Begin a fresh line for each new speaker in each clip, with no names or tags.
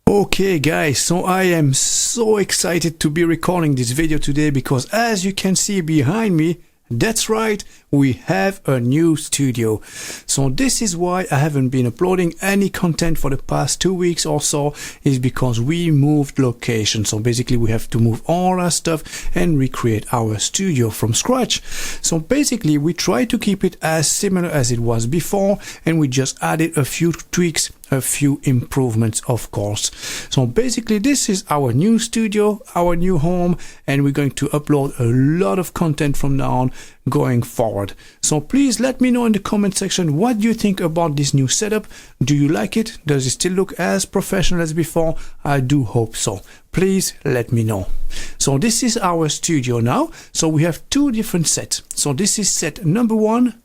Okay guys, so I am so excited to be recording this video today because as you can see behind me, that's right, we have a new studio. So this is why I haven't been uploading any content for the past 2 weeks or so, is because we moved location. So basically we have to move all our stuff and recreate our studio from scratch. So basically we try to keep it as similar as it was before, and we just added a few tweaks, a few improvements of course. So basically this is our new studio, our new home, and we're going to upload a lot of content from now on going forward. So please let me know in the comment section what you think about this new setup. Do you like it? Does it still look as professional as before? I do hope so. Please let me know. So this is our studio now. So we have two different sets. So this is set number 1.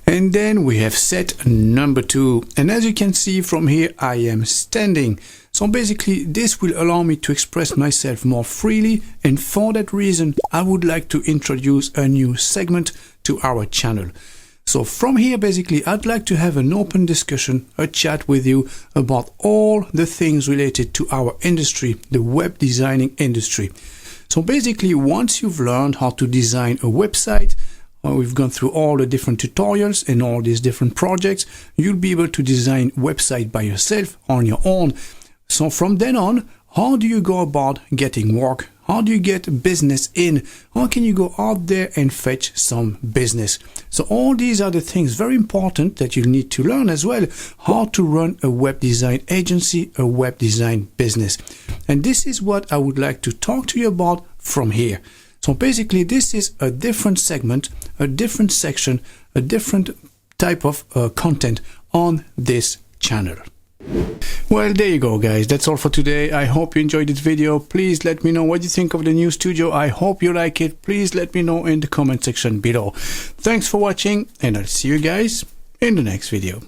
And then we have set number 2. And as you can see from here, I am standing. So basically this will allow me to express myself more freely, and for that reason I would like to introduce a new segment to our channel. So from here basically I'd like to have an open discussion, a chat with you about all the things related to our industry, the web designing industry. So basically once you've learned how to design a website, we've gone through all the different tutorials and all these different projects, you'll be able to design website by yourself on your own. So from then on, how do you go about getting work? How do you get business in? How can you go out there and fetch some business? So all these are the things very important that you need to learn as well. How to run a web design agency, a web design business. And this is what I would like to talk to you about from here. So basically this is a different segment, a different section, a different type of content on this channel. Well, there you go guys, that's all for today. I hope you enjoyed this video. Please let me know what you think of the new studio. I hope you like it. Please let me know in the comment section below. Thanks for watching, and I'll see you guys in the next video.